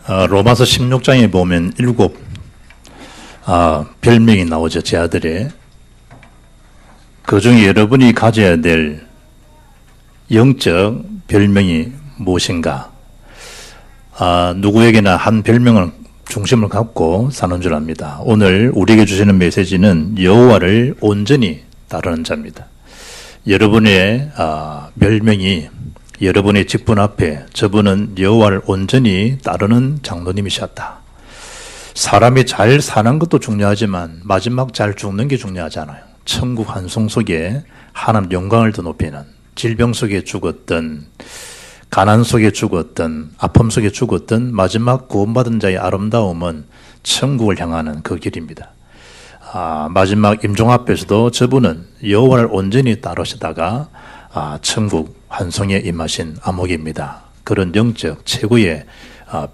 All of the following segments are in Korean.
로마서 16장에 보면 7 별명이 나오죠. 제 아들의. 그 중에 여러분이 가져야 될 영적 별명이 무엇인가? 누구에게나 한 별명을 중심을 갖고 사는 줄 압니다. 오늘 우리에게 주시는 메시지는 여호와를 온전히 따르는 자입니다. 여러분의 별명이 여러분의 직분 앞에 저분은 여호와를 온전히 따르는 장로님이셨다. 사람이 잘 사는 것도 중요하지만 마지막 잘 죽는 게 중요하잖아요. 천국 환송 속에 하나님 영광을 더 높이는, 질병 속에 죽었던, 가난 속에 죽었던, 아픔 속에 죽었던 마지막 구원받은 자의 아름다움은 천국을 향하는 그 길입니다. 마지막 임종 앞에서도 저분은 여호와를 온전히 따르시다가 천국 환송에 임하신 암흑입니다. 그런 영적 최고의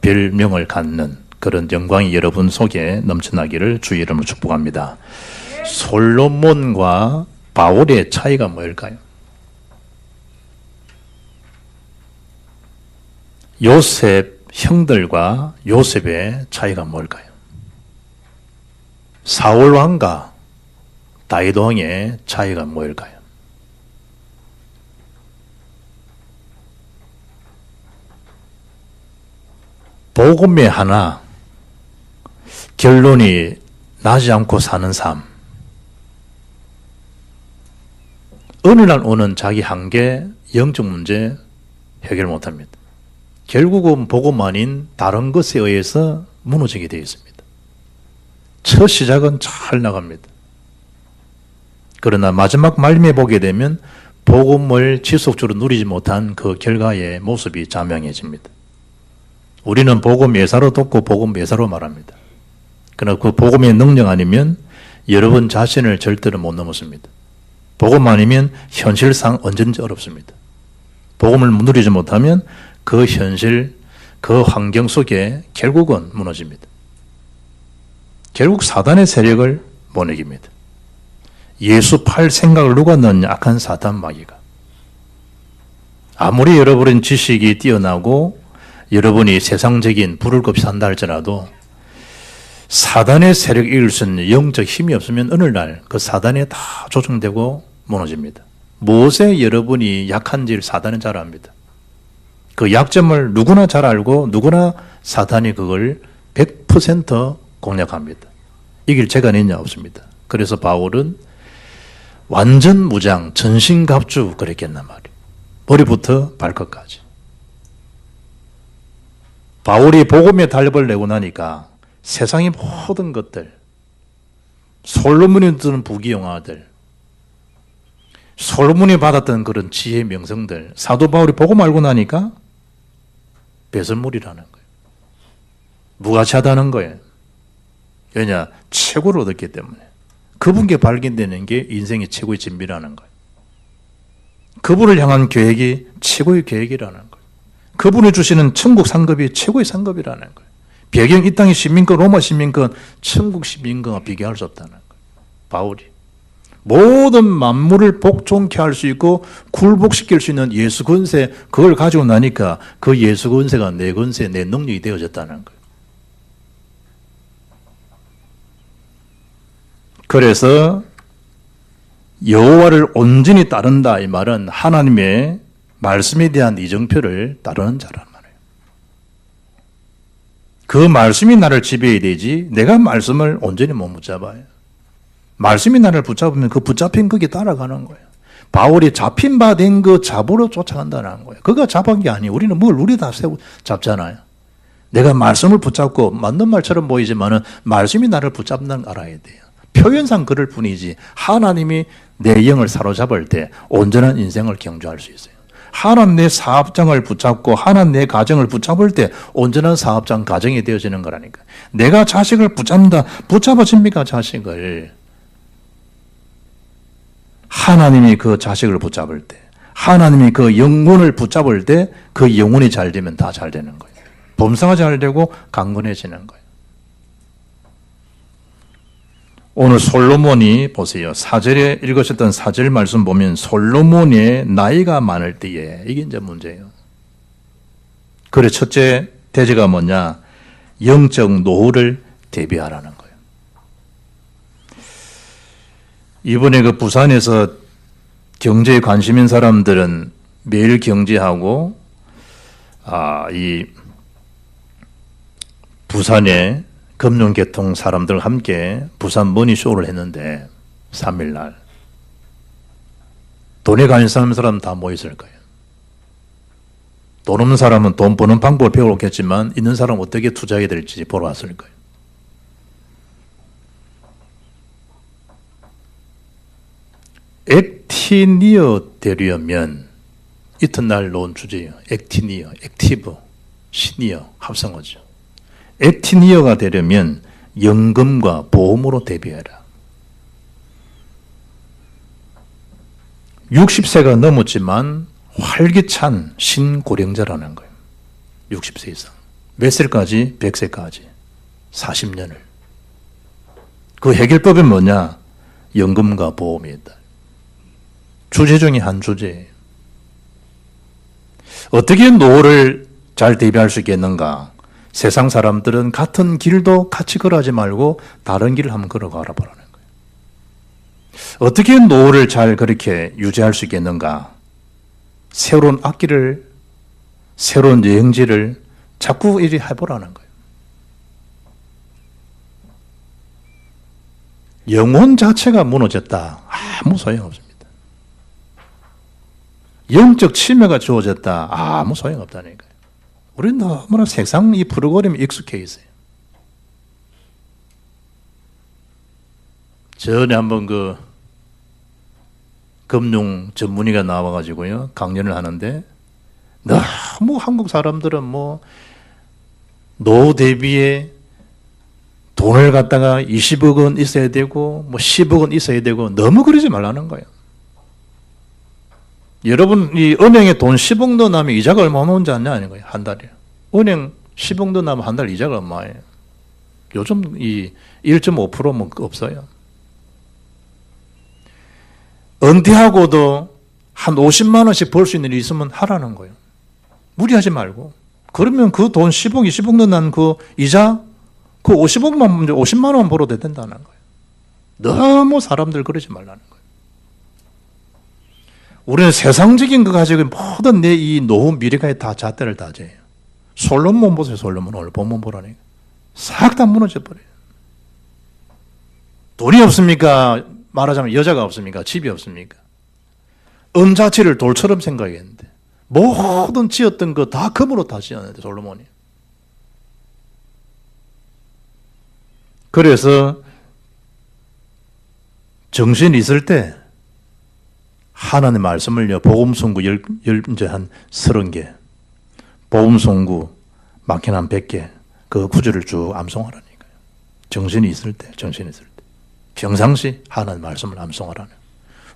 별명을 갖는 그런 영광이 여러분 속에 넘쳐나기를 주의 이름으로 축복합니다. 솔로몬과 바울의 차이가 뭘까요? 요셉 형들과 요셉의 차이가 뭘까요? 사울 왕과 다윗 왕의 차이가 뭘까요? 복음의 하나, 결론이 나지 않고 사는 삶. 어느 날 오는 자기 한계, 영적 문제 해결 못합니다. 결국은 복음 아닌 다른 것에 의해서 무너지게 되어 있습니다. 첫 시작은 잘 나갑니다. 그러나 마지막 말미에 보게 되면 복음을 지속적으로 누리지 못한 그 결과의 모습이 자명해집니다. 우리는 복음 예사로 듣고 복음 예사로 말합니다. 그러나 그 복음의 능력 아니면 여러분 자신을 절대로 못 넘었습니다. 복음 아니면 현실상 언제든지 어렵습니다. 복음을 누리지 못하면 그 현실, 그 환경 속에 결국은 무너집니다. 결국 사단의 세력을 못 이깁니다. 예수 팔 생각을 누가 넣냐? 악한 사단 마귀가. 아무리 여러분의 지식이 뛰어나고 여러분이 세상적인 부를 것 없이 산다 할지라도 사단의 세력을 이길 수 있는 영적 힘이 없으면 어느 날 그 사단에 다 조정되고 무너집니다. 무엇에 여러분이 약한지를 사단은 잘 압니다. 그 약점을 누구나 잘 알고 누구나 사단이 그걸 100% 공략합니다. 이길 재간이 있냐? 없습니다. 그래서 바울은 완전 무장, 전신갑주 그랬겠단 말이에요. 머리부터 발끝까지. 바울이 복음의 달력을 내고 나니까 세상의 모든 것들, 솔로몬이 드는 부귀영화들, 솔로몬이 받았던 그런 지혜 명성들, 사도 바울이 복음 알고 나니까 배설물이라는 거예요. 무가치하다는 거예요. 왜냐? 최고를 얻었기 때문에. 그분께 발견되는 게 인생의 최고의 진비라는 거예요. 그분을 향한 계획이 최고의 계획이라는 거예요. 그분이 주시는 천국 상급이 최고의 상급이라는 거예요. 배경 이 땅의 시민권, 로마 시민권, 천국 시민권과 비교할 수 없다는 거예요. 바울이. 모든 만물을 복종케 할 수 있고 굴복시킬 수 있는 예수 권세, 그걸 가지고 나니까 그 예수 권세가 내 권세, 내 능력이 되어졌다는 거예요. 그래서 여호와를 온전히 따른다 이 말은 하나님의 말씀에 대한 이정표를 따르는 자란 말이에요. 그 말씀이 나를 지배해야 되지 내가 말씀을 온전히 못 붙잡아요. 말씀이 나를 붙잡으면 그 붙잡힌 거기에 따라가는 거예요. 바울이 잡힌 바 된 그 잡으로 쫓아간다는 거예요. 그가 잡은 게 아니에요. 우리는 뭘 우리 다 잡잖아요. 내가 말씀을 붙잡고 맞는 말처럼 보이지만은 말씀이 나를 붙잡는 걸 알아야 돼요. 표현상 그럴 뿐이지 하나님이 내 영을 사로잡을 때 온전한 인생을 경주할 수 있어요. 하나님 내 사업장을 붙잡고 하나님 내 가정을 붙잡을 때 온전한 사업장 가정이 되어지는 거라니까. 내가 자식을 붙잡는다. 붙잡아집니까 자식을? 하나님이 그 자식을 붙잡을 때, 하나님이 그 영혼을 붙잡을 때 그 영혼이 잘 되면 다 잘 되는 거예요. 범사가 잘 되고 강건해지는 거예요. 오늘 솔로몬이 보세요. 4절에 읽으셨던 4절 말씀 보면 솔로몬의 나이가 많을 때에 이게 이제 문제예요. 그래 첫째 대제가 뭐냐? 영적 노후를 대비하라는 거예요. 이번에 그 부산에서 경제에 관심 있는 사람들은 매일 경제하고 이 부산의 금융계통 사람들과 함께 부산 머니쇼를 했는데 3일 날 돈에 관심 있는 사람 다 모였을 거예요. 돈 없는 사람은 돈 버는 방법을 배우겠지만 있는 사람은 어떻게 투자해야 될지 보러 왔을 거예요. 액티니어 되려면 이튿날 놓은 주제예요. 액티니어, 액티브, 시니어 합성어죠. 액티니어가 되려면 연금과 보험으로 대비해라. 60세가 넘었지만 활기찬 신고령자라는 거예요. 60세 이상. 몇 세까지? 100세까지. 40년을. 그 해결법이 뭐냐? 연금과 보험이 있다. 주제 중에 한 주제예요. 어떻게 노후를 잘 대비할 수 있겠는가? 세상 사람들은 같은 길도 같이 걸어가지 말고 다른 길을 한번 걸어가라 보라는 거예요. 어떻게 노후를 잘 그렇게 유지할 수 있겠는가? 새로운 악기를, 새로운 여행지를 자꾸 이리 해보라는 거예요. 영혼 자체가 무너졌다. 아무 소용없습니다. 영적 침해가 주어졌다. 아무 소용없다니까요. 우리는 너무나 세상 이 프로그램에 익숙해 있어요. 전에 한번 그 금융 전문의가 나와가지고요 강연을 하는데 너무 한국 사람들은 뭐 노후 대비에 돈을 갖다가 20억 원 있어야 되고 뭐 10억 원 있어야 되고 너무 그러지 말라는 거예요. 여러분 이 은행에 돈 10억 넣어놓으면 이자가 얼마 나오는지 아냐 아닌 거예요. 한 달에. 은행 10억 넣어놓으면 한 달 이자가 얼마예요. 요즘 이 1.5%면 없어요. 은퇴하고도 한 50만 원씩 벌 수 있는 일이 있으면 하라는 거예요. 무리하지 말고. 그러면 그 돈 10억, 20억 넣어놓은 그 이자 그 50만 원만 벌어도 된다는 거예요. 너무 사람들 그러지 말라는 거예요. 우리는 세상적인 거 가지고 모든 내 이 노후 미래가 다 잣대를 다져요. 솔로몬 보세요. 솔로몬 오늘 본문 보라니까. 싹 다 무너져 버려요. 돈이 없습니까? 말하자면 여자가 없습니까? 집이 없습니까? 은 자체를 돌처럼 생각했는데 모든 지었던 거 다 금으로 다 지었는데 솔로몬이. 그래서 정신이 있을 때 하나님의 말씀을요, 복음송구 이제 한 30개, 복음송구 막힌 한 100개, 그 구절을 쭉 암송하라니까요. 정신이 있을 때, 정신이 있을 때. 평상시 하나님의 말씀을 암송하라는.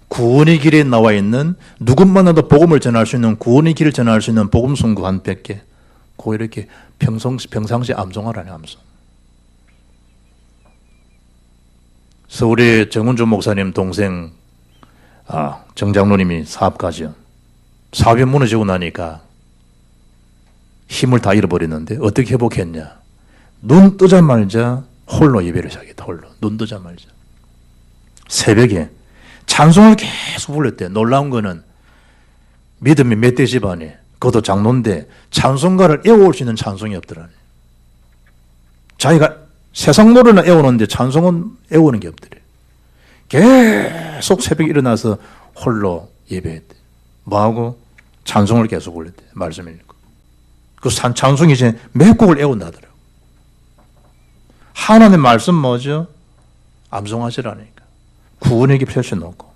구원의 길에 나와 있는, 누구만나도 복음을 전할 수 있는, 구원의 길을 전할 수 있는 복음송구 한 100개, 그 이렇게 평상시 암송하라는 암송. 서울의 정은주 목사님 동생 정장로님이 사업가죠. 사업이 무너지고 나니까 힘을 다 잃어버렸는데 어떻게 회복했냐. 눈 뜨자마자 홀로 예배를 시작했다. 홀로. 눈 뜨자마자. 새벽에 찬송을 계속 불렀대. 놀라운 거는 믿음이 멧돼 집안에 그것도 장로인데 찬송가를 애워올 수 있는 찬송이 없더라네. 자기가 세상 노래는 애우는데 찬송은 애우는 게 없더래. 계속 새벽에 일어나서 홀로 예배했대. 뭐하고? 찬송을 계속 불렀대. 말씀 읽고. 그 찬송이 이제 몇 곡을 애운다더라고. 하나님의 말씀 뭐죠? 암송하시라니까. 구원의 길 펼쳐놓고.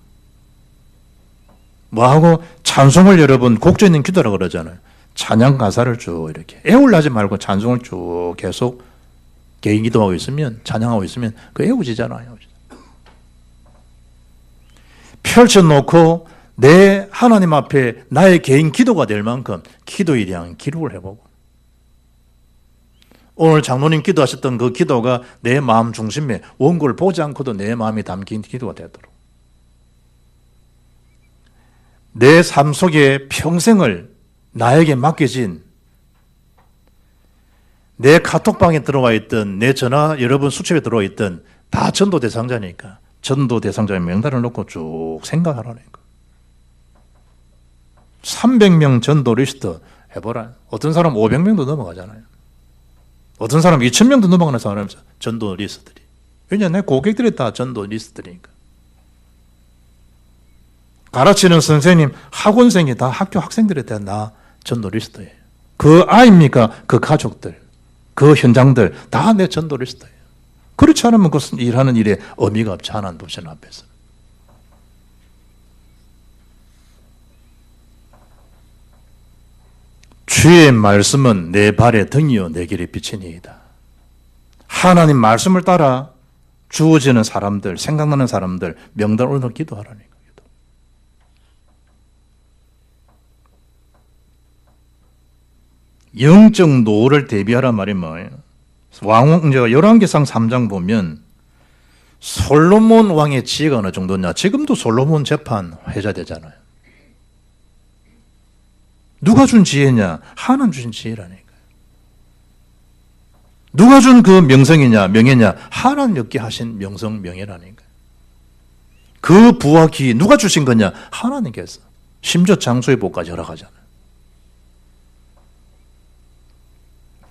뭐하고? 찬송을 여러분 곡조 있는 기도라고 그러잖아요. 찬양 가사를 쭉 이렇게. 애울하지 말고 찬송을 쭉 계속 개인 기도하고 있으면, 찬양하고 있으면 그 애우지잖아요. 펼쳐놓고 내 하나님 앞에 나의 개인 기도가 될 만큼 기도에 대한 기록을 해보고 오늘 장로님 기도하셨던 그 기도가 내 마음 중심에 원고를 보지 않고도 내 마음이 담긴 기도가 되도록 내 삶 속에 평생을 나에게 맡겨진 내 카톡방에 들어와 있던, 내 전화 여러분 수첩에 들어와 있던 다 전도 대상자니까 전도 대상자의 명단을 놓고 쭉 생각하라는 거. 300명 전도 리스트 해보라. 어떤 사람 500명도 넘어가잖아요. 어떤 사람 2000명도 넘어가는 사람이 전도 리스트들이. 왜냐, 내 고객들이 다 전도 리스트들이니까. 가르치는 선생님, 학원생이 다 학교 학생들에 대한 나 전도 리스트예요. 그 아이입니까? 그 가족들, 그 현장들 다 내 전도 리스트예요. 그렇지 않으면 그것은 일하는 일에 의미가 없지, 하나님 보시는 앞에서. 주의 말씀은 내 발의 등이요 내 길의 빛이니이다. 하나님 말씀을 따라 주어지는 사람들, 생각나는 사람들 명단 올려 기도하라는 거예요. 영적 노를 대비하란 말이 뭐예요? 왕제가 열왕기상 3장 보면 솔로몬 왕의 지혜가 어느 정도냐? 지금도 솔로몬 재판 회자되잖아요. 누가 준 지혜냐? 하나님 주신 지혜라니까요. 누가 준 그 명성이냐, 명예냐? 하나님 얻게 하신 명성, 명예라니까요. 그 부와 기 누가 주신 거냐? 하나님께서. 심지어 장소의 복까지 허락하잖아요.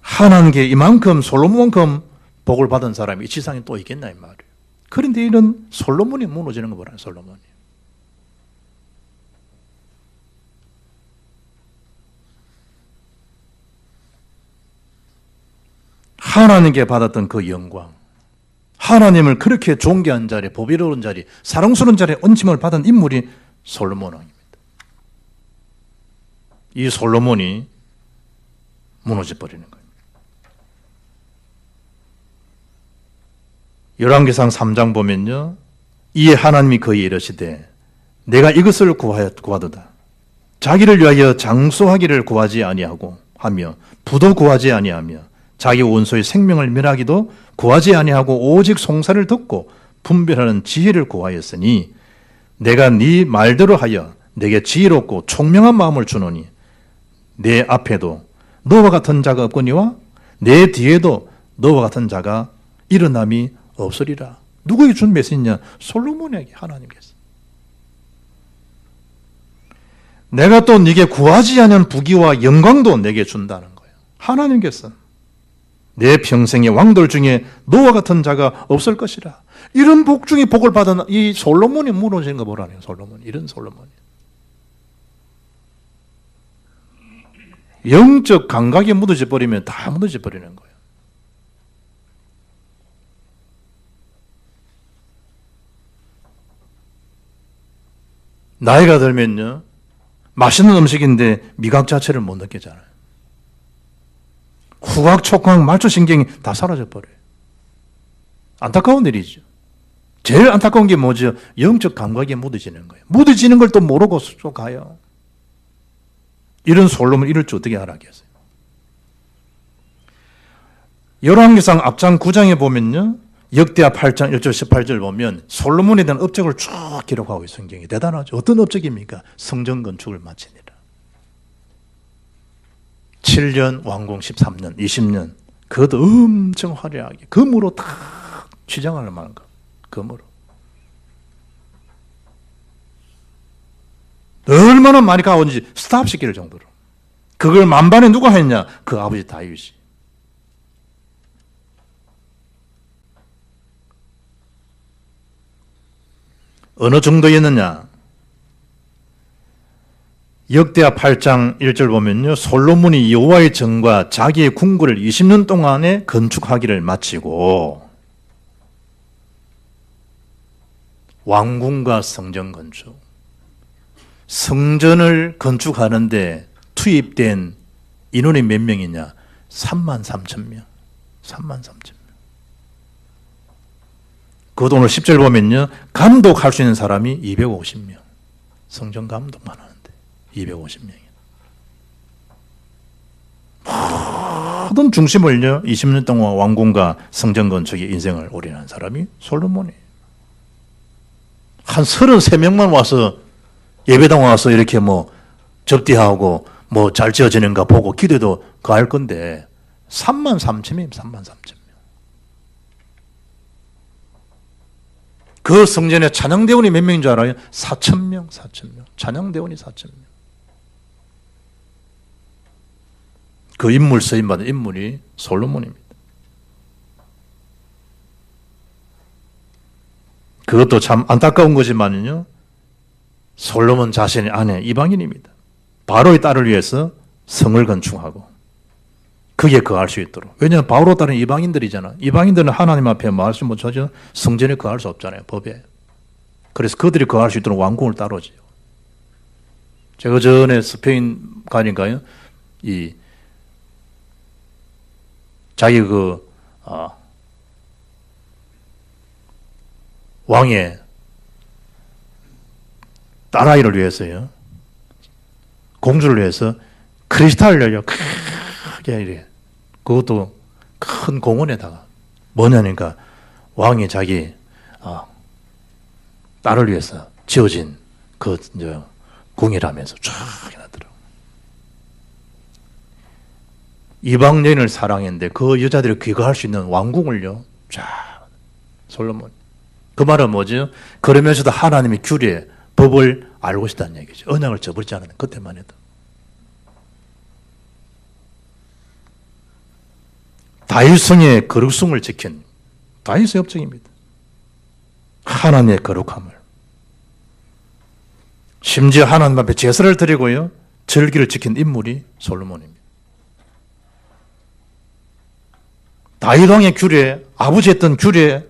하나님께 이만큼 솔로몬만큼 복을 받은 사람이 이 지상에 또 있겠나 이 말이에요. 그런데 이런 솔로몬이 무너지는 거 보라요. 솔로몬이. 하나님께 받았던 그 영광, 하나님을 그렇게 존귀한 자리, 보비로운 자리, 사랑스러운 자리에 얹힘을 받은 인물이 솔로몬 왕입니다. 이 솔로몬이 무너져 버리는 거예요. 열왕기상 3장 보면요, 이에 하나님이 그에게 이르시되 내가 이것을 구하도다. 자기를 위하여 장수하기를 구하지 아니하고 하며 부도 구하지 아니하며 자기 원소의 생명을 멸하기도 구하지 아니하고 오직 송사를 듣고 분별하는 지혜를 구하였으니 내가 네 말대로 하여 내게 지혜롭고 총명한 마음을 주노니 내 앞에도 너와 같은 자가 없거니와 내 뒤에도 너와 같은 자가 일어남이 없으리라. 누구에게 준 메시지냐? 솔로몬에게 하나님께서. 내가 또 네게 구하지 않은 부귀와 영광도 내게 준다는 거예요. 하나님께서. 내 평생의 왕들 중에 너와 같은 자가 없을 것이라. 이런 복 중에 복을 받은 이 솔로몬이 무너지는 거 보라네요. 솔로몬. 이런 솔로몬이. 영적 감각이 무너져 버리면 다 무너져 버리는 거예요. 나이가 들면요, 맛있는 음식인데 미각 자체를 못 느끼잖아요. 후각, 촉각, 말초신경이 다 사라져 버려요. 안타까운 일이죠. 제일 안타까운 게 뭐죠? 영적 감각이 무뎌지는 거예요. 무뎌지는 걸 또 모르고 쭉 가요. 이런 솔로몬 이럴 줄 어떻게 알았겠어요? 열왕기상 앞장 9장에 보면요, 역대하 8장 1절 18절 보면 솔로몬에 대한 업적을 쭉 기록하고 있어요. 성경이 대단하죠. 어떤 업적입니까? 성전 건축을 마치니라. 7년 왕궁 13년 20년 그것도 엄청 화려하게 금으로 다 취장할 만한 거. 금으로. 얼마나 많이 가온지 스탑시킬 정도로. 그걸 만반에 누가 했냐? 그 아버지 다윗이. 어느 정도였느냐? 역대하 8장 1절 보면요, 솔로몬이 여호와의 전과 자기의 궁궐을 20년 동안에 건축하기를 마치고 왕궁과 성전 건축, 성전을 건축하는데 투입된 인원이 몇 명이냐? 33,000명. 33,000명. 그것도 오늘 10절 보면요, 감독할 수 있는 사람이 250명. 성전 감독만 하는데 250명이에요. 모든 중심을요, 20년 동안 왕궁과 성전 건축에 인생을 올인한 사람이 솔로몬이에요. 한 33명만 와서 예배당 와서 이렇게 뭐 접대하고 뭐 잘 지어지는가 보고 기도도 그 할 건데 3만 3천 명이에요. 3만 3천 명. 그 성전에 찬양대원이 몇 명인 줄 알아요? 4천 명, 4천 명. 찬양대원이 4천 명. 그 인물 쓰임받은 인물이 솔로몬입니다. 그것도 참 안타까운 거지만요. 솔로몬 자신의 아내 이방인입니다. 바로의 딸을 위해서 성을 건축하고 거기에 거할 수 있도록. 왜냐하면 바로 딸은 이방인들이잖아. 이방인들은 하나님 앞에 말씀 못하죠. 성전에 거할 수 없잖아요. 법에. 그래서 그들이 거할 수 있도록 왕궁을 따로 지요. 제가 전에 스페인 가니까요. 자기 왕의 딸아이를 위해서요. 공주를 위해서 크리스탈을 크게 이래. 그것도 큰 공원에다가 뭐냐니까 왕이 자기 딸을 위해서 지어진 그 궁이라면서 쫙 해놨더라고. 이방 여인을 사랑했는데 그 여자들이 귀가할 수 있는 왕궁을요. 쫙 솔로몬. 그 말은 뭐죠? 그러면서도 하나님의 규례, 법을 알고 있다는 얘기죠. 언약을 저버리지 않는 그때만 해도. 다윗성의 거룩성을 지킨 다윗의 업적입니다. 하나님의 거룩함을. 심지어 하나님 앞에 제사를 드리고요. 절기를 지킨 인물이 솔로몬입니다. 다윗 왕의 규례, 아버지 했던 규례,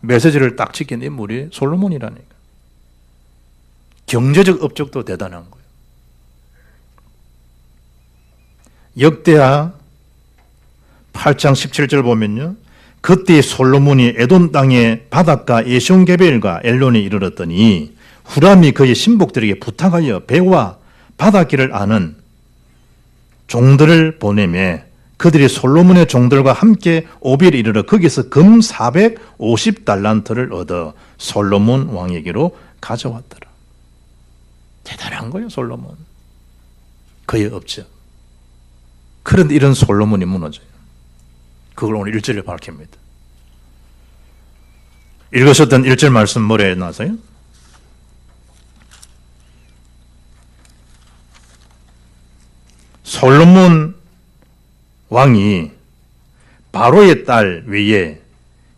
메시지를 딱 지킨 인물이 솔로몬이라니까. 경제적 업적도 대단한 거예요. 역대하 8장 17절 보면요. 그때 솔로몬이 에돔 땅의 바닷가 에시온게벨과 엘론에 이르렀더니 후람이 그의 신복들에게 부탁하여 배와 바닷길을 아는 종들을 보내매 그들이 솔로몬의 종들과 함께 오빌에 이르러 거기서 금 450달란트를 얻어 솔로몬 왕에게로 가져왔더라. 대단한 거예요, 솔로몬. 그의 업적. 그런데 이런 솔로몬이 무너져요. 그걸 오늘 1절에 밝힙니다. 읽으셨던 1절 말씀 뭐래 나서요? 솔로몬 왕이 바로의 딸 외에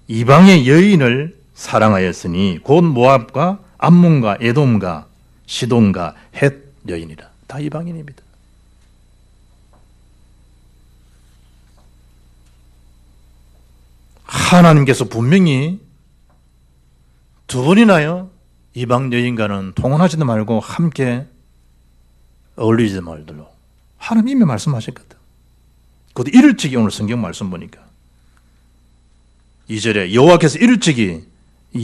이방의 여인을 사랑하였으니 곧 모압과 암몬과 에돔과 시돈과 헷 여인이라. 다 이방인입니다. 하나님께서 분명히 두 번이나요 이방 여인과는 통혼하지도 말고 함께 어울리지도 말도록 하나님 이미 말씀하셨거든. 그것도 이를직이 오늘 성경 말씀 보니까 2절에 여호와께서 이를직이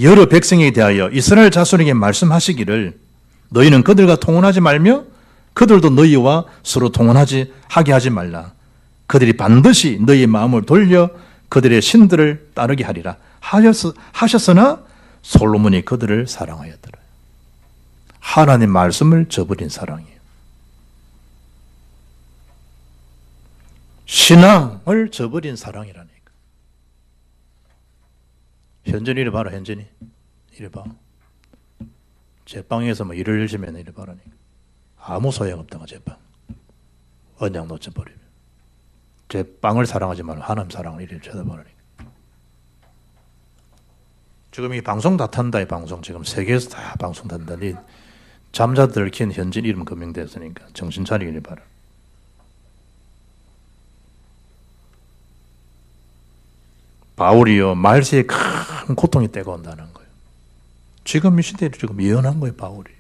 여러 백성에 대하여 이스라엘 자손에게 말씀하시기를 너희는 그들과 통혼하지 말며 그들도 너희와 서로 통혼하게 하지 말라. 그들이 반드시 너희의 마음을 돌려 그들의 신들을 따르게 하리라 하셨으나 솔로몬이 그들을 사랑하였더라. 하나님 말씀을 저버린 사랑이에요. 신앙을 저버린 사랑이라니까. 현전이 이래 봐라. 현전이 이래 봐. 제빵에서 뭐 일을 열심히 이래 봐라니까. 아무 소용없다가 제빵 언약 놓쳐버리면 제빵을 사랑하지 말고 하나님 사랑을 이래 쳐다보라니까. 지금 이 방송 다 탄다. 이 방송 지금 세계에서 다 방송 탄다. 이 잠자들 킨 현진 이름 금명됐으니까 정신 차리길 바라. 바울이요 말세에 큰 고통이 때가 온다는 거예요. 지금 이 시대에 지금 예언한 거예요. 바울이.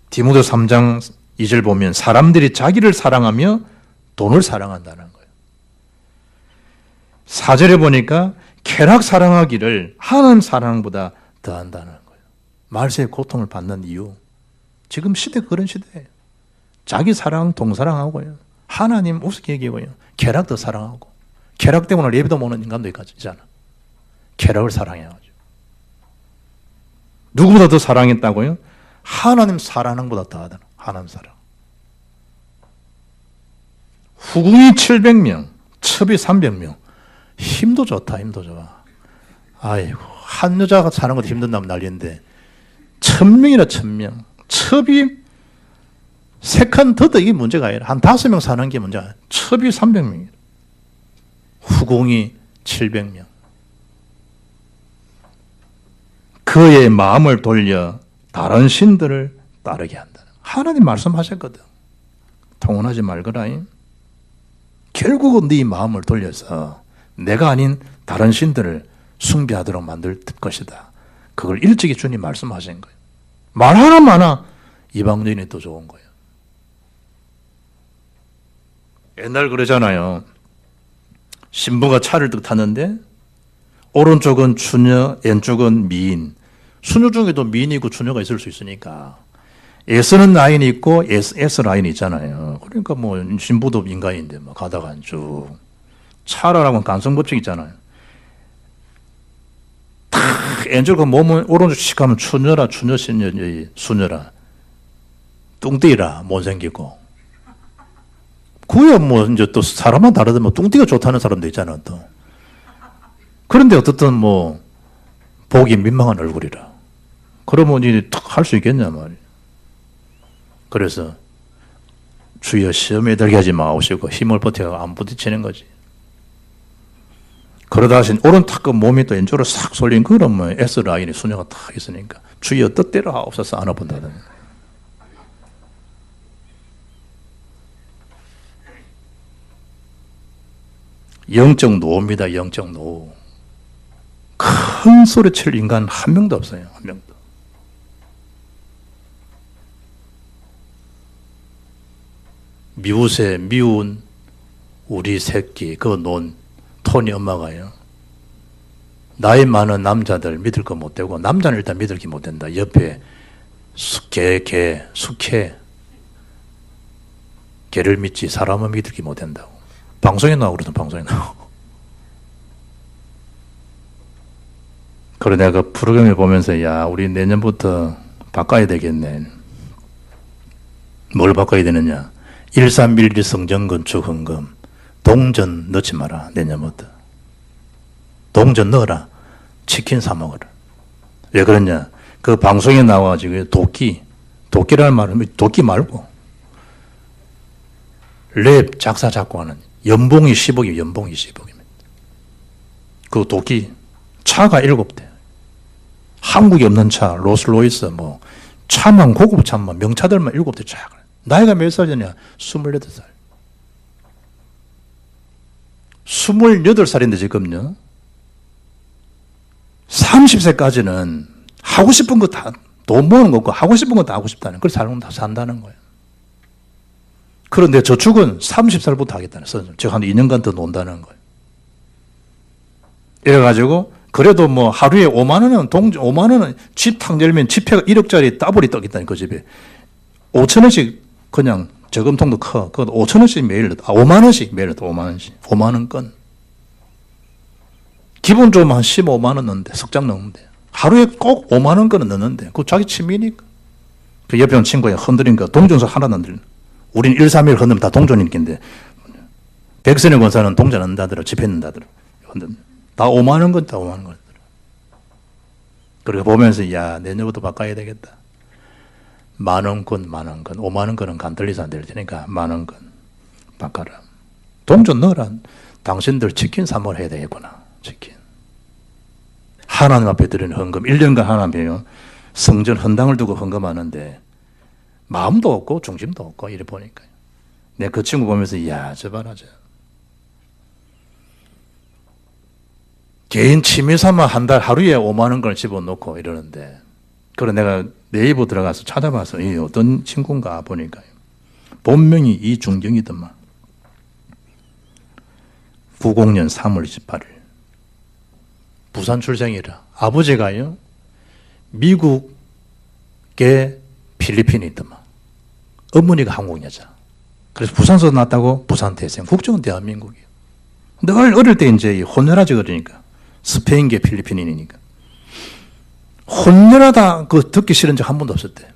디모데 3장 2절 보면 사람들이 자기를 사랑하며 돈을 사랑한다는 거예요. 4절에 보니까 쾌락 사랑하기를 하나님 사랑보다 더한다는 거예요. 말세에 고통을 받는 이유. 지금 시대가 그런 시대예요. 자기 사랑 동사랑하고요. 하나님 우습게 얘기하고요. 쾌락도 사랑하고. 쾌락 때문에 예배도 못하는 인간도 있잖아. 쾌락을 사랑해야죠. 누구보다 더 사랑했다고요? 하나님 사랑하는 것보다 더하다. 하나님 사랑. 후궁이 700명, 첩이 300명. 힘도 좋다, 힘도 좋아. 아이고, 한 여자가 사는 것도 힘든다면 난리인데, 1000명이나 1000명. 첩이 세컨 더더 이게 문제가 아니라 한 5명 사는 게 문제가 아니라 첩이 300명이라. 후궁이 700명. 그의 마음을 돌려 다른 신들을 따르게 한다. 하나님 말씀하셨거든. 통혼하지 말거라. 결국은 네 마음을 돌려서 내가 아닌 다른 신들을 숭배하도록 만들 것이다. 그걸 일찍이 주님 말씀하신 거예요. 말 하나마나 이방인이 더 좋은 거예요. 옛날 그러잖아요. 신부가 차를 딱 탔는데 오른쪽은 추녀, 왼쪽은 미인. 수녀 중에도 미인이고 추녀가 있을 수 있으니까 S는 라인이 있고 S 라인이 있잖아요. 그러니까 뭐 신부도 인간인데 뭐 가다가 쭉 차라라고 간성 법칙 있잖아요. 탁 왼쪽은 몸은 오른쪽 씩 가면 추녀라, 추녀 신녀, 수녀라, 뚱띠라 못생기고. 그야 뭐 이제 또 사람만 다르더만 뚱띠가 좋다는 사람도 있잖아 또. 그런데 어떻든 뭐 보기 민망한 얼굴이라. 그러면 이제 탁 할 수 있겠냐 말이야. 그래서 주여 시험에 들게 하지 마옵시고 힘을 버텨 안 부딪히는 거지. 그러다 하신 오른 탁 몸이 또 왼쪽으로 싹 쏠린 그러면 S 라인에 수녀가 탁 있으니까 주여 뜻대로 하옵소서 안아본다는. 영적 노입니다. 영적 노. 큰 소리 칠 인간 한 명도 없어요. 한 명도. 미우새 미운 우리 새끼 그 논 토니 엄마가요. 나이 많은 남자들 믿을 거 못 되고 남자는 일단 믿을 게 못 된다. 옆에 숙개 개를 믿지 사람은 믿을 게 못 된다고. 방송에 나오고 그러던 방송에 나오고. 그래 내가 그 프로그램을 보면서 야 우리 내년부터 바꿔야 되겠네. 뭘 바꿔야 되느냐. 1311 성전 건축 헌금 동전 넣지 마라. 내년부터 동전 넣어라. 치킨 사 먹어라. 왜 그러냐. 그 방송에 나와가지고 도끼라는 말은 도끼 말고 랩 작사 작곡하는 연봉이 10억이에요. 연봉이 10억입니다. 그 도끼 차가 7대. 한국에 없는 차, 롤스로이스 뭐 차만 고급 차만 명차들만 7대 차가. 나이가 몇 살이냐? 28살. 28살인데 지금요. 30세까지는 하고 싶은 거 다 돈 모으는 거고 하고 싶은 거 다 하고 싶다는 그걸 산다는 거예요. 그런데 저축은 30살부터 하겠다는 거예요. 즉 한 2년간 더 논다는 거예요. 이래가지고 그래도 뭐 하루에 5만 원은 5만 원은 집 탁 열면 지폐가 1억짜리 따블이 떠있다니 그 집에 5천 원씩 그냥 저금통도 커. 그것도 5천 원씩 매일 넣어. 5만 원씩 매일 넣어. 5만 원씩. 5만 원 건. 기본 좀 한 15만 원 넣는데 석장 넣는데 하루에 꼭 5만 원 건은 넣는데 그거 자기 취미니까. 그 옆에 온 친구가 흔들리니까 동전서 하나 넣는다. 우린 1, 3일 흔들면 다 동전인데 백선의 권사는 동전 넣는다더라. 지폐 넣는다더라. 다 5만 원 건 다 5만 원 건. 그렇게 보면서 야 내년부터 바꿔야 되겠다. 만 원권, 5만 원권은 간떨리서 안 될 테니까 만 원권 바꿔라. 동전 넣어라. 당신들 치킨 사 먹어야 되겠구나. 치킨. 하나님 앞에 드리는 헌금 1년간 하나님 앞에 성전 헌당을 두고 헌금하는데 마음도 없고 중심도 없고 이래 보니까 내가 그 친구 보면서 야 저 봐라 저. 개인 취미 삼아 한 달 하루에 5만 원권을 집어넣고 이러는데 그래 내가 네이버 들어가서 찾아봐서 이 어떤 친구인가 보니까 본명이 이중경이더만. 90년 3월 28일 부산 출생이라. 아버지가요 미국계 필리핀이 있더만. 어머니가 한국 여자. 그래서 부산서 났다고 부산 태생. 국적은 대한민국이에요. 늘 어릴 때 이제 혼혈하지 그러니까 스페인계 필리핀인이니까 혼혈하다 그 듣기 싫은 적 한 번도 없었대.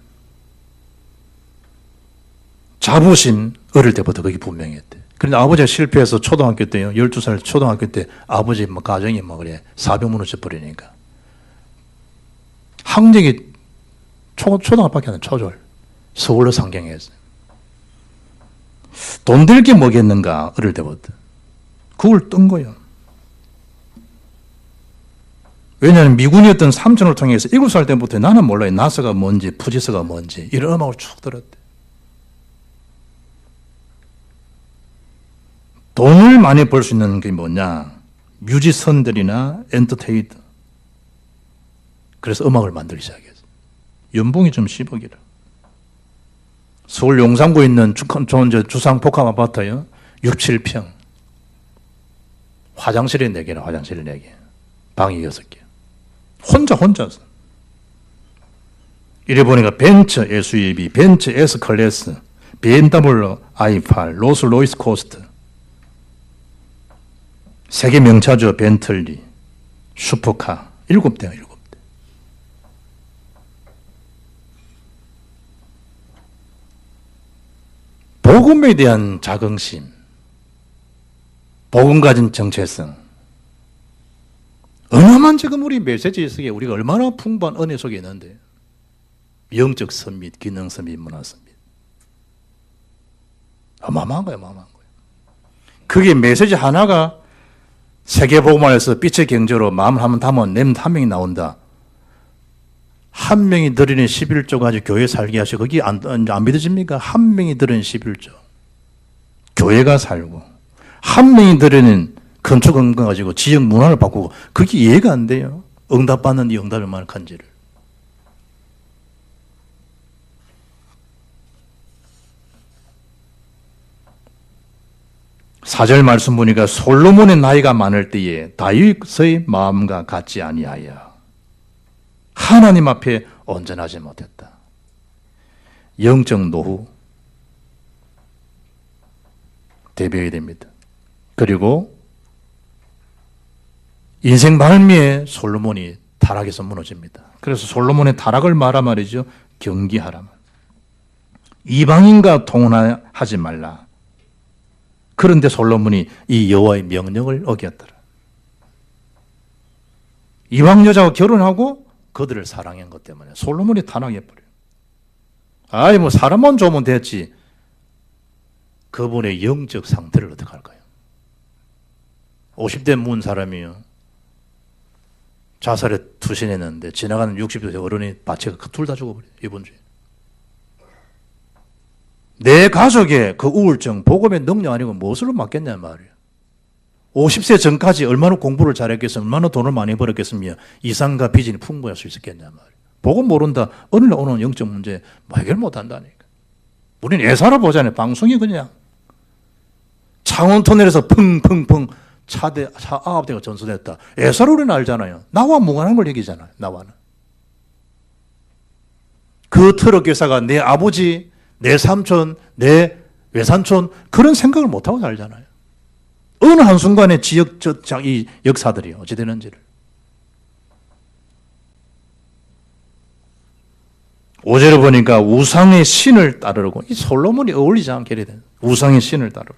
자부심 어릴 때부터 그게 분명했대. 그런데 아버지가 실패해서 초등학교 때요. 12살 초등학교 때 아버지 뭐 가정이 뭐 그래. 사병 무너져 버리니까. 학력이 초등학교밖에 안 돼. 초졸. 서울로 상경했어요. 돈 될 게 뭐겠는가. 어릴 때부터. 그걸 뜬 거예요. 왜냐하면 미군이었던 삼촌을 통해서 7살 때부터 나는 몰라요. 나스가 뭔지 푸지스가 뭔지 이런 음악을 쭉 들었대. 돈을 많이 벌 수 있는 게 뭐냐? 뮤지션들이나 엔터테이너. 그래서 음악을 만들기 시작했어요. 연봉이 좀 10억이라. 서울 용산구에 있는 주상 복합 아파트요. 6, 7평. 화장실이 4개나 화장실이 4개. 방이 6개. 혼자서. 이래 보니까 벤츠 SUV, 벤츠 S클래스, BMW i8, 롤스로이스 코스트, 세계 명차죠. 벤틀리, 슈퍼카 7대가 7대. 복음에 대한 자긍심, 복음 가진 정체성. 어마어마한 지금 우리 메시지 속에 우리가 얼마나 풍부한 은혜 속에 있는데 영적 선밋, 기능 선밋, 문화 선밋. 어마어마한 거예요. 그게 메시지 하나가 세계복음화에서 빛의 경제로 마음 한번 담아 내면 한 명이 나온다. 한 명이 드리는 11조 가지고 교회 살게 하시고 그게 안 믿어집니까? 한 명이 드리는 11조. 교회가 살고 한 명이 드리는 건축 응답 가지고 지역 문화를 바꾸고 그게 이해가 안 돼요. 응답받는 이 응답이 얼마나 큰지를. 4절 말씀 보니까 솔로몬의 나이가 많을 때에 다윗의 마음과 같지 아니하여 하나님 앞에 온전하지 못했다. 영적 노후 대비해야 됩니다. 그리고 인생 말미에 솔로몬이 타락에서 무너집니다. 그래서 솔로몬의 타락을 말하 말이죠. 경기하라. 이방인과 통혼하지 말라. 그런데 솔로몬이 이 여호와의 명령을 어겼더라. 이방 여자와 결혼하고 그들을 사랑한 것 때문에 솔로몬이 타락해버려요. 아이 뭐 사람만 좋으면 됐지. 그분의 영적 상태를 어떻게 할까요? 50대 문 사람이요. 자살에 투신했는데 지나가는 60대 어른이 바치가 둘 다 죽어버려요. 이번 주에. 내 가족의 그 우울증, 복음의 능력 아니고 무엇으로 맡겠냐 말이에요. 50세 전까지 얼마나 공부를 잘했겠으면, 얼마나 돈을 많이 벌었겠으면 이상과 비전이 풍부할 수 있었겠냐 말이에요. 복음 모른다. 어느 날 오는 영적 문제 해결 못한다니까. 우리는 애사로 보잖아요. 방송이 그냥. 창원 터널에서 펑펑펑 차 9대가 전소됐다. 애사로 우리는 알잖아요. 나와 무관한 걸 얘기잖아요. 나와는. 그 트럭 교사가 내 아버지, 내 삼촌, 내 외삼촌 그런 생각을 못하고 살잖아요. 어느 한순간에 이 역사들이 어찌 되는지를. 5절에 보니까 우상의 신을 따르고 이 솔로몬이 어울리지 않게 된 우상의 신을 따르고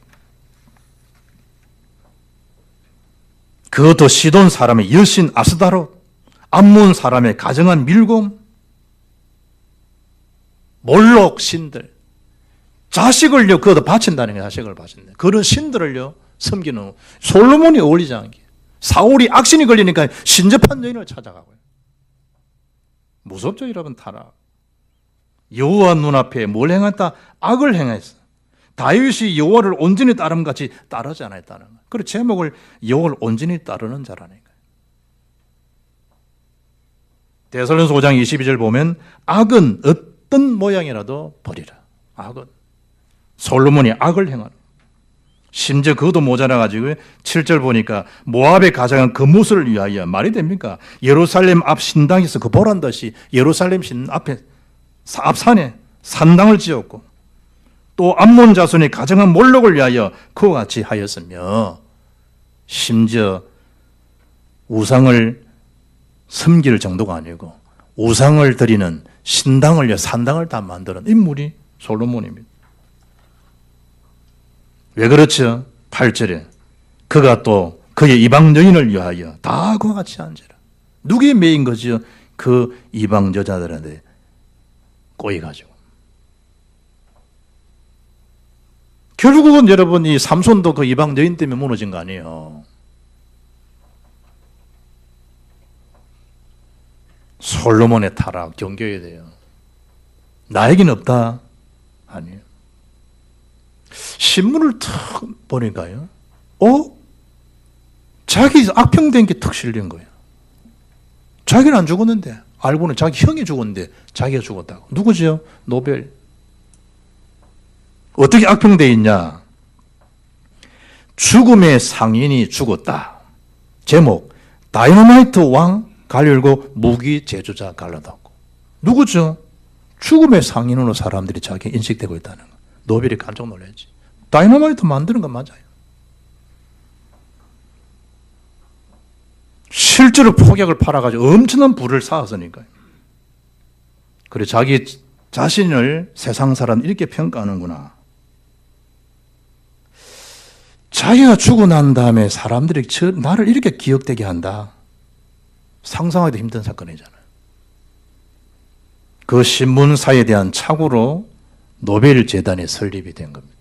그것도 시돈 사람의 여신 아스다롯, 암몬 사람의 가정한 밀곰, 몰록 신들, 자식을요, 그것도 바친다는 게 자식을 바친다. 그런 신들을요, 섬기는 솔로몬이 어울리지 않게. 사울이 악신이 걸리니까 신접한 여인을 찾아가고요. 무섭죠, 여러분, 타락. 여호와 눈앞에 뭘 행했다? 악을 행했어. 다윗이 여호와를 온전히 따름같이 따르지 않았다는 거예요. 그리고 제목을 여호와를 온전히 따르는 자라니까요. 데살로니가서 5장 22절 보면 악은 어떤 모양이라도 버리라. 악은. 솔로몬이 악을 행하는. 심지어 그것도 모자라가지고 7절 보니까 모압의 가장한 금무술을 위하여 말이 됩니까? 예루살렘 앞 신당에서 그 보란 듯이 예루살렘 앞에 앞산에 산당을 지었고 또 암몬 자손이 가정한 몰록을 위하여 그와 같이 하였으며 심지어 우상을 섬길 정도가 아니고 우상을 드리는 신당을 산당을 다 만드는 인물이 솔로몬입니다. 왜 그렇죠? 8절에 그가 또 그의 이방 여인을 위하여 다 그와 같이 한지라. 누구의 매인 거지요? 그 이방 여자들한테 꼬이가지고. 결국은 여러분 이 삼손도 그 이방 여인 때문에 무너진 거 아니에요. 솔로몬의 타락 경계해야 돼요. 나에겐 없다? 아니에요. 신문을 탁 보니까요. 자기 악평된 게 턱 실린 거예요. 자기는 안 죽었는데 알고는 자기 형이 죽었는데 자기가 죽었다고. 누구죠? 노벨. 어떻게 악평되어 있냐? 죽음의 상인이 죽었다. 제목 다이너마이트 왕 갈열고 무기 제조자 갈라졌고. 누구죠? 죽음의 상인으로 사람들이 자기 인식되고 있다는 거. 노벨이 깜짝 놀랐지. 다이너마이트 만드는 건 맞아요. 실제로 폭약을 팔아가지고 엄청난 부를 쌓았으니까요. 그래 자기 자신을 세상 사람 이렇게 평가하는구나. 자기가 죽고 난 다음에 사람들이 나를 이렇게 기억되게 한다. 상상하기도 힘든 사건이잖아요. 그 신문사에 대한 착오로 노벨 재단이 설립이 된 겁니다.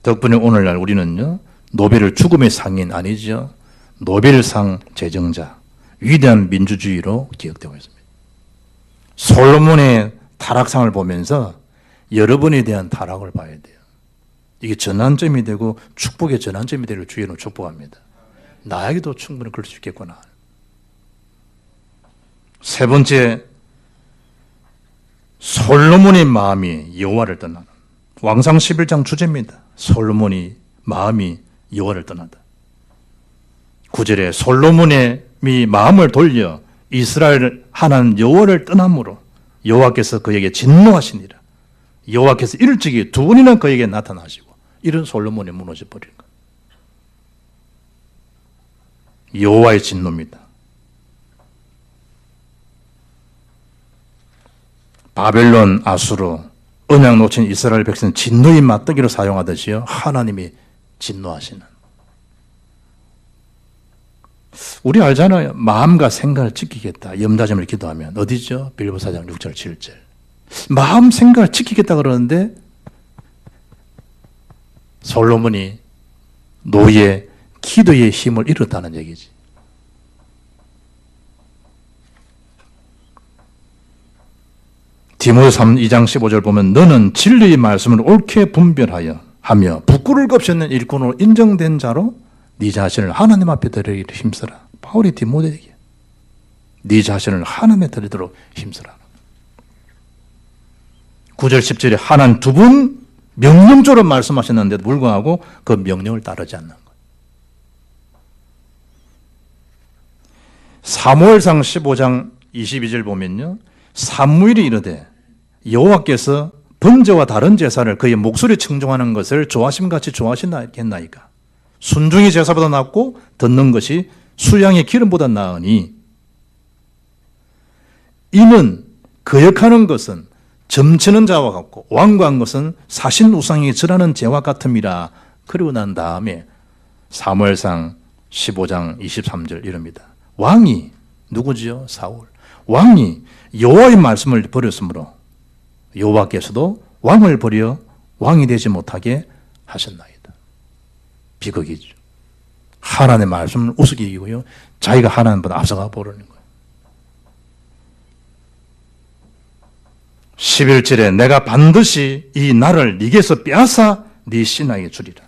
덕분에 오늘날 우리는요, 노벨을 죽음의 상인 아니죠. 노벨상 제정자, 위대한 민주주의로 기억되고 있습니다. 솔로몬의 타락상을 보면서 여러분에 대한 타락을 봐야 돼요. 이게 전환점이 되고 축복의 전환점이 되기를 주의로 축복합니다. 나에게도 충분히 그럴 수 있겠구나. 세 번째, 솔로몬의 마음이 여호와를 떠나는 왕상 11장 주제입니다. 솔로몬이 마음이 여호와를 떠나다. 9절에 솔로몬의 마음을 돌려 이스라엘 하나님 여호와를 떠남으로 여호와께서 그에게 진노하시니라. 여호와께서 일찍이 두 번이나 그에게 나타나시고 이런 솔로몬이 무너져 버린 것. 여호와의 진노입니다. 바벨론, 아수르, 언약 놓친 이스라엘 백성 진노의 맞대기로 사용하듯이요. 하나님이 진노하시는. 우리 알잖아요. 마음과 생각을 지키겠다. 염다짐을 기도하면 어디죠? 빌보 4장 6절 7절. 마음 생각을 지키겠다 그러는데 솔로몬이 노예 기도의 힘을 잃었다는 얘기지. 디모데 2장 15절 보면 너는 진리의 말씀을 옳게 분별하여 하며 부끄러울 것 없이 있는 일꾼으로 인정된 자로 네 자신을 하나님 앞에 드리기를 힘쓰라. 바울이 디모데에게 네 자신을 하나님에 드리도록 힘쓰라. 9절 10절에 하나님 두 분 명령적으로 말씀하셨는데도 불구하고 그 명령을 따르지 않는 거예요. 사무엘상 15장 22절 보면요. 사무엘이 이르되 여호와께서 번제와 다른 제사를 그의 목소리 청종하는 것을 좋아하심같이 좋아하시나이까. 순종이 제사보다 낫고 듣는 것이 수양의 기름보다 나으니 이는 거역하는 것은 점치는 자와 같고 완고한 것은 사신 우상에게 절하는 죄와 같음이라. 그리고 난 다음에 사무엘상 15장 23절 이릅니다. 왕이 누구지요? 사울. 왕이 여호와의 말씀을 버렸으므로 여호와께서도 왕을 버려 왕이 되지 못하게 하셨나이다. 비극이죠. 하나님의 말씀을 우습게 여기고요. 자기가 하나님보다 앞서가 버리는 거예요. 11절에 내가 반드시 이 나를 네게서 빼앗아 네 신하에게 주리라.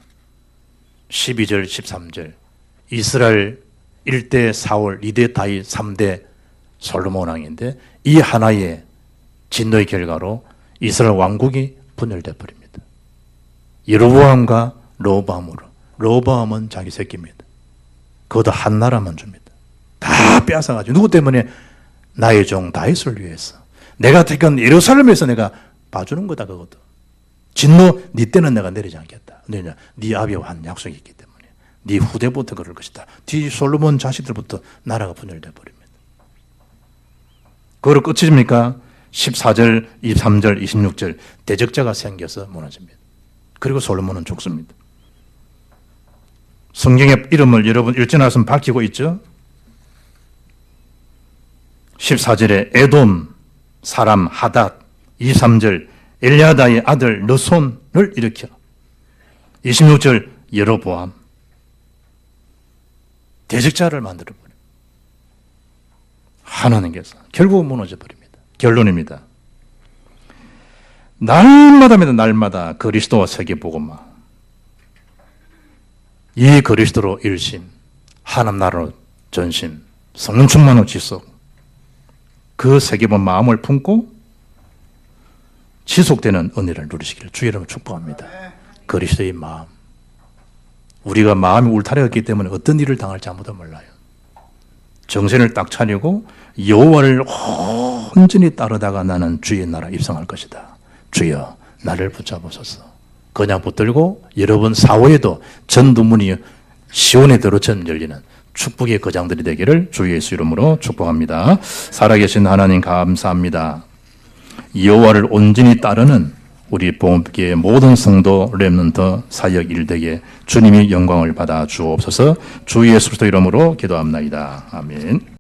12절 13절 이스라엘 1대 사울 2대 다윗 3대 솔로몬 왕인데 이 하나의 진노의 결과로 이스라엘 왕국이 분열되어 버립니다. 여로보암과 르호보암으로. 르호보암은 자기 새끼입니다. 그것도 한 나라만 줍니다. 다 빼앗아가지고 누구 때문에? 나의 종 다윗을 위해서. 내가 택한 예루살렘에서 내가 봐주는 거다. 그것도 진노 네 때는 내가 내리지 않겠다. 왜냐? 네 아비와 한 약속이 있기 때문에 네 후대부터 그럴 것이다. 뒤 솔로몬 자식들부터 나라가 분열되어 버립니다. 그거로 끝입니까? 14절, 23절, 26절 대적자가 생겨서 무너집니다. 그리고 솔로몬은 죽습니다. 성경의 이름을 여러분 읽지 않았으면 밝히고 있죠. 14절에 에돔 사람 하닷, 23절 엘야다의 아들 르손을 일으켜, 26절 여로보암 대적자를 만들어버려. 하나님께서 결국 무너져 버립니다. 결론입니다. 날마다 그리스도와 세계복음화, 이 그리스도로 일심, 하나님 나라로 전심, 성령 충만으로 지속, 그 세계본 마음을 품고 지속되는 은혜를 누리시기를 주의 이름으로 축복합니다. 그리스도의 마음, 우리가 마음이 울타리였기 때문에 어떤 일을 당할지 아무도 몰라요. 정신을 딱 차리고 여호와를 온전히 따르다가 나는 주의 나라 입성할 것이다. 주여 나를 붙잡으소서. 그냥 붙들고 여러분 사후에도 전두문이 시온의 도로처럼 열리는 축복의 거장들이 되기를 주 예수 이름으로 축복합니다. 살아계신 하나님 감사합니다. 여호와를 온전히 따르는 우리 복음교회의 모든 성도 렘넌트 사역 일대에 주님이 영광을 받아 주옵소서. 주 예수 그리스도 이름으로 기도합나이다. 아멘.